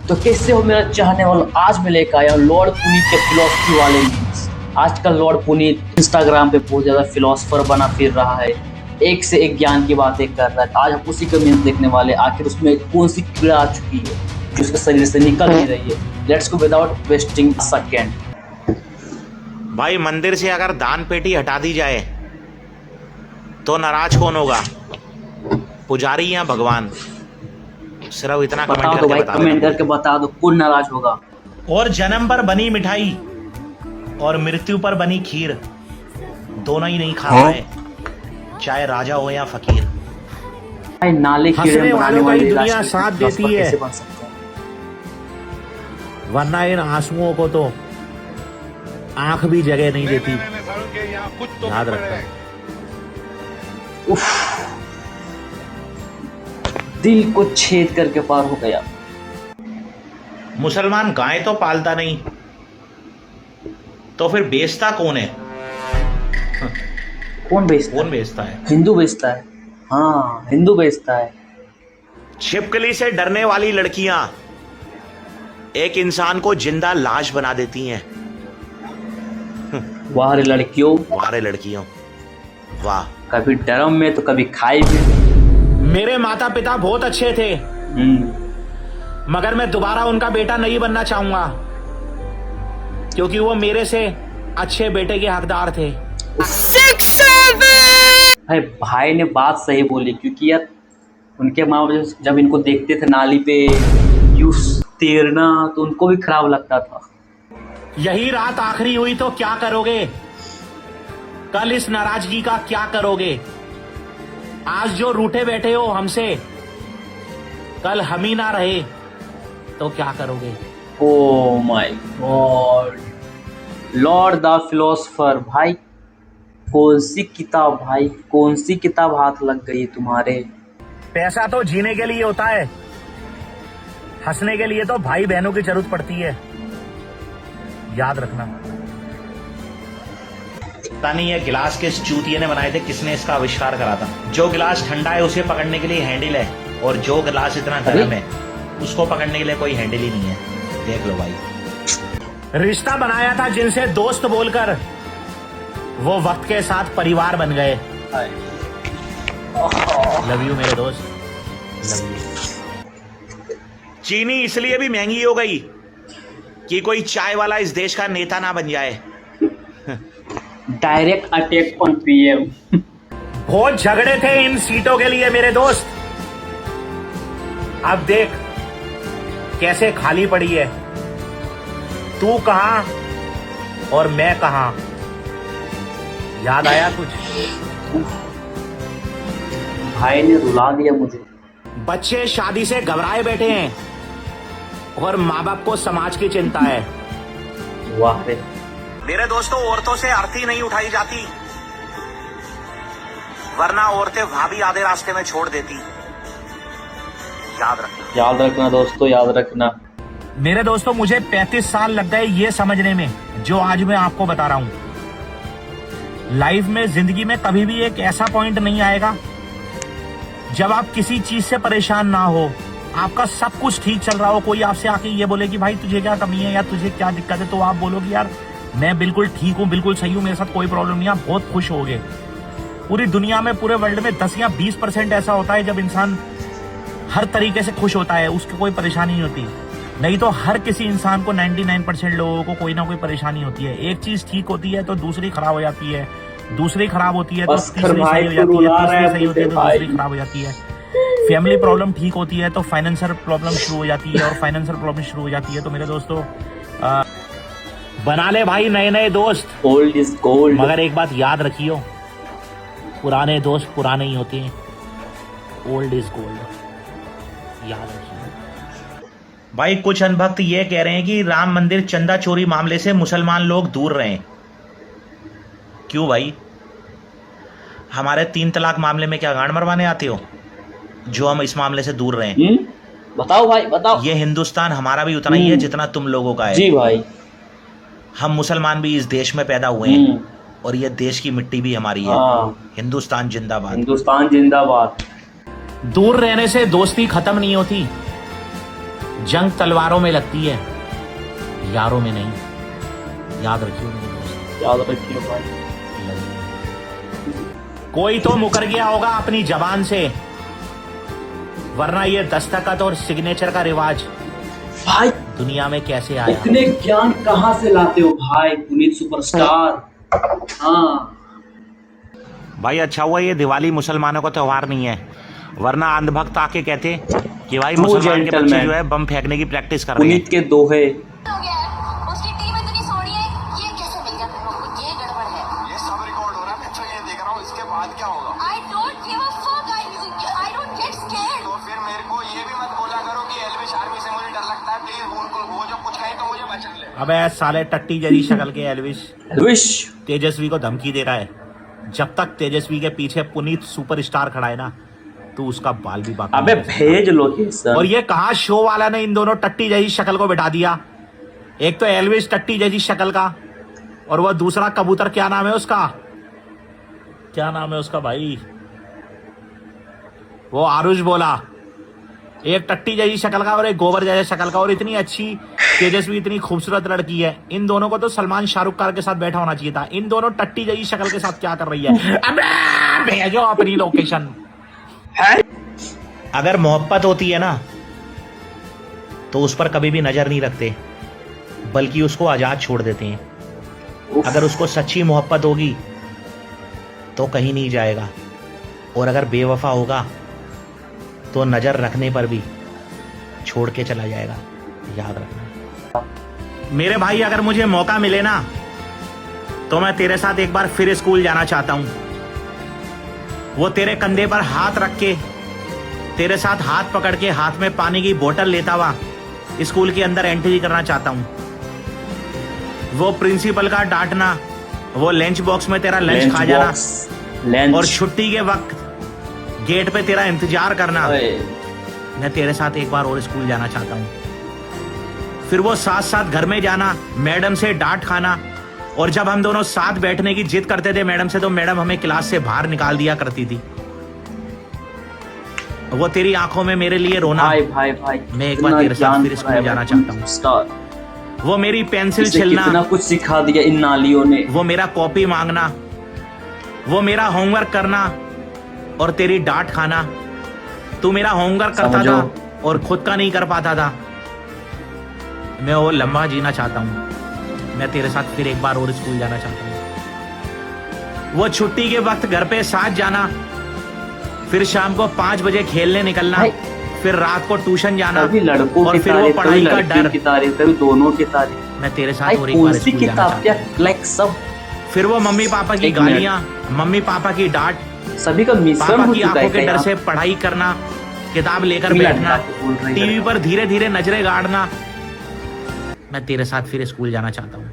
तो कैसे हो मेरा चाहने वाला, आज मैं लेकर आया हूँ लॉर्ड पुनीत के फिलोसफी वाले मीम्स। आजकल लॉर्ड पुनीत इंस्टाग्राम पे बहुत ज्यादा फिलोसफर बना फिर रहा है, एक से एक ज्ञान की बातें कर रहा है। आज हम उसी का मीम्स देखने वाले, आखिर उसमें कौन सी कीड़ा आ चुकी है जो उसके शरीर से निकल नहीं रही है। Let's go without wasting second. भाई मंदिर से अगर दान पेटी हटा दी जाए तो नाराज कौन होगा, पुजारी या भगवान? सिर्फ इतना बता कमेंट दो करके भाई, बता कमेंट देना। करके बता दो कौन नाराज होगा। और जन्म पर बनी मिठाई और मृत्यु पर बनी खीर दोनों ही नहीं खा पाए, चाहे राजा हो या फकीर। भाई नाले कीड़े हंसने बनाने वालों का ही वाले दुनिया राष्ट्रीय साथ फिलोसफर देती है। कैसे बन सकते हैं? वरना इन आंसुओं को तो आंख भी जगह नहीं देती, याद रखना। दिल को छेद करके पार हो गया। मुसलमान गाय तो पालता नहीं, तो फिर बेचता कौन है? कौन बेचता कौन है? बेचता है? हिंदू बेचता है। हाँ, हिंदू बेचता है। छिपकली से डरने वाली लड़कियां एक इंसान को जिंदा लाश बना देती हैं। वाह रे लड़कियों, वारे लड़कियों वाह। कभी डरम में तो कभी खाई में। मेरे माता पिता बहुत अच्छे थे, मगर मैं दोबारा उनका बेटा नहीं बनना चाहूंगा, क्योंकि वो मेरे से अच्छे बेटे के हकदार थे। भाई ने बात सही बोली, क्योंकि यार उनके माँ बाप जब इनको देखते थे नाली पे यूं तैरना तो उनको भी खराब लगता था। यही रात आखिरी हुई तो क्या करोगे? कल इस नाराजगी का क्या करोगे? आज जो रूठे बैठे हो हमसे, कल हम ही ना रहे तो क्या करोगे? Oh my God, Lord the philosopher. भाई कौन सी किताब, भाई कौन सी किताब हाथ लग गई तुम्हारे? पैसा तो जीने के लिए होता है, हंसने के लिए तो भाई बहनों की जरूरत पड़ती है, याद रखना। पता नहीं ये गिलास किस चूतिये ने बनाए थे, किसने इसका आविष्कार करा था। जो गिलास ठंडा है उसे पकड़ने के लिए हैंडल है, और जो गिलास इतना गर्म है उसको पकड़ने के लिए कोई हैंडल ही नहीं है। देख लो भाई, रिश्ता बनाया था जिनसे दोस्त बोलकर, वो वक्त के साथ परिवार बन गए। लव यू मेरे दोस्त, लव यू। चीनी इसलिए भी महंगी हो गई कि कोई चाय वाला इस देश का नेता ना बन जाए। Direct attack on PM. बहुत झगड़े थे इन सीटों के लिए मेरे दोस्त, अब देख कैसे खाली पड़ी है। तू कहां और मैं कहां, याद आया कुछ? भाई ने रुला दिया मुझे। बच्चे शादी से घबराए बैठे हैं और माँ बाप को समाज की चिंता है। वाह रे, मेरे दोस्तों, औरतों से अर्थी नहीं उठाई जाती, वरना औरतें भाभी आधे रास्ते में छोड़ देती। याद रखना। याद रखना दोस्तों, याद रखना। मेरे दोस्तों, मुझे 35 साल लग गए ये समझने में जो आज मैं आपको बता रहा हूं। लाइफ में, जिंदगी में कभी भी एक ऐसा पॉइंट नहीं आएगा जब आप किसी चीज से परेशान ना हो, आपका सब कुछ ठीक चल रहा हो, कोई आपसे आके ये बोले कि भाई तुझे क्या कमी है या तुझे क्या दिक्कत है, तो आप बोलोगे यार मैं बिल्कुल ठीक हूँ, बिल्कुल सही हूँ, मेरे साथ कोई प्रॉब्लम नहीं है, आप बहुत खुश होगे। पूरी दुनिया में, पूरे वर्ल्ड में 10 या 20% ऐसा होता है जब इंसान हर तरीके से खुश होता है, उसकी कोई परेशानी नहीं होती। नहीं तो हर किसी इंसान को, 99% लोगों को कोई ना कोई परेशानी होती है। एक चीज ठीक होती है तो दूसरी खराब हो जाती है, दूसरी खराब होती है तो तीसरी सही हो जाती है, तीसरी सही होती है तो दूसरी खराब हो जाती है। फैमिली प्रॉब्लम ठीक होती है तो फाइनेंशियल प्रॉब्लम शुरू हो जाती है, और फाइनेंशियल प्रॉब्लम शुरू हो जाती है। तो मेरे दोस्तों, बना ले भाई नए नए दोस्त, ओल्ड इज गोल्ड। मगर एक बात याद रखियो, पुराने दोस्त पुराने ही होते हैं, ओल्ड इज गोल्ड, याद रखिए। भाई कुछ अनभक्त ये कह रहे हैं कि राम मंदिर चंदा चोरी मामले से मुसलमान लोग दूर रहें। क्यों भाई? हमारे 3 तलाक मामले में क्या गांड मरवाने आते हो जो हम इस मामले से दूर रहें? बताओ भाई, बताओ। ये हिंदुस्तान हमारा भी उतना ही है जितना तुम लोगों का है। जी भाई, हम मुसलमान भी इस देश में पैदा हुए हैं, और ये देश की मिट्टी भी हमारी है। हिंदुस्तान जिंदाबाद। हिंदुस्तान जिंदाबाद। दूर रहने से दोस्ती खत्म नहीं होती, जंग तलवारों में लगती है, यारों में नहीं। याद रखियो मेरे दोस्त, याद रखियो भाई। कोई तो मुकर गया होगा अपनी जबान से, वरना ये दस्तखत और सिग्नेचर का रिवाज भाई दुनिया में कैसे आया? इतने ज्ञान कहाँ से लाते हो भाई पुनीत सुपरस्टार? हाँ भाई अच्छा हुआ ये दिवाली मुसलमानों का त्यौहार नहीं है, वरना अंधभक्त आके कहते कि भाई True मुसलमान के बच्चे gentleman। जो है बम फेंकने की प्रैक्टिस कर रहे हैं। पुनीत के दोहे। हो गया है, उसकी टीम इतनी सोनी है, ये कैसे मिल गया तुम लोग को? ये गड़बड़ है। ये सब रिकॉर्ड हो रहा है, मैं तो ये देख रहा हूँ, इसके बाद क्या होगा? I don't give a fuck, I don't get scared। तो फिर मेरे को ये भी मत बोला करो कि एल्विश आर्मी से मुझे डर लगता है। प्लीज वो जो कुछ कहे तो मुझे बचा ले। अबे साले टट्टी जरी शक्ल के एल्विश विश तेजस्वी को धमकी दे रहा है। जब तक तेजस्वी के पीछे पुनीत सुपरस्टार खड़ा है ना, तो उसका बाल भी बाकी अबे नहीं। भेज लोकेशन। और ये कहा शो वाला ने इन दोनों टट्टी जैसी शक्ल को बिठा दिया। एक तो एल्विश टट्टी जैसी शक्ल का, और वह दूसरा कबूतर, क्या नाम है उसका? क्या नाम है उसका भाई? वो आरुष बोला। एक टट्टी जैसी शक्ल का और एक गोबर जैसा शक्ल का, और इतनी अच्छी तेजस्वी, इतनी खूबसूरत लड़की है। इन दोनों को तो सलमान शाहरुख खान के साथ बैठा होना चाहिए था। इन दोनों टट्टी जैसी शक्ल के साथ क्या कर रही है? अबे भेजो अपनी लोकेशन। अगर मोहब्बत होती है ना, तो उस पर कभी भी नजर नहीं रखते, बल्कि उसको आजाद छोड़ देते हैं। अगर उसको सच्ची मोहब्बत होगी तो कहीं नहीं जाएगा, और अगर बेवफा होगा तो नजर रखने पर भी छोड़ के चला जाएगा। याद रखना मेरे भाई। अगर मुझे मौका मिले ना, तो मैं तेरे साथ एक बार फिर स्कूल जाना चाहता हूं। वो तेरे कंधे पर हाथ रख के, तेरे साथ हाथ पकड़ के, हाथ में पानी की बोतल लेता हुआ स्कूल के अंदर एंट्री करना चाहता हूं। वो प्रिंसिपल का डांटना, वो लंच बॉक्स में तेरा लंच खा जाना, लंच और छुट्टी के वक्त गेट पे तेरा इंतजार करना। मैं तेरे साथ एक बार और स्कूल जाना चाहता हूँ। फिर वो साथ साथ घर में जाना, मैडम से डांट खाना, और जब हम दोनों साथ बैठने की जिद करते थे मैडम से, तो मैडम हमें क्लास से बाहर निकाल दिया करती थी। वो तेरी आंखों में मेरे लिए रोना। भाई भाई भाई मैं एक बार तेरे साथ फिर स्कूल जाना चाहता हूँ। स्टार वो मेरी पेंसिल इसे छिलना, कितना कुछ सिखा दिया इन नालियों ने। वो मेरा कॉपी मांगना, वो मेरा होमवर्क करना और तेरी डांट खाना। तू मेरा होमवर्क करता समझो। था और खुद का नहीं कर पाता था। मैं वो लंबा जीना चाहता हूँ। मैं तेरे साथ फिर एक बार और स्कूल जाना चाहता हूँ। वो छुट्टी के वक्त घर पे साथ जाना, फिर शाम को 5 बजे खेलने निकलना, भाई, फिर रात को ट्यूशन जाना, कभी लड़कों और की फिर वो तारीफ, कभी पढ़ाई का लड़कियों डर। की तारीफ, कभी दोनों की तारीफ। मैं तेरे साथ भाई और एक कौन बार सी स्कूल जाना किताब चाहता क्या हूँ। लाइक सब फिर वो मम्मी पापा की एक मिनट। गालियां, मम्मी पापा की डांट, सभी का मिश्रण पापा हो की चुका है आंखों के क्या डर से यहाँ? पढ़ाई करना, किताब लेकर मिला बैठना, मिला के बोल रही है। टीवी पर धीरे धीरे नजरें गाड़ना। मैं तेरे साथ फिर स्कूल जाना चाहता हूँ।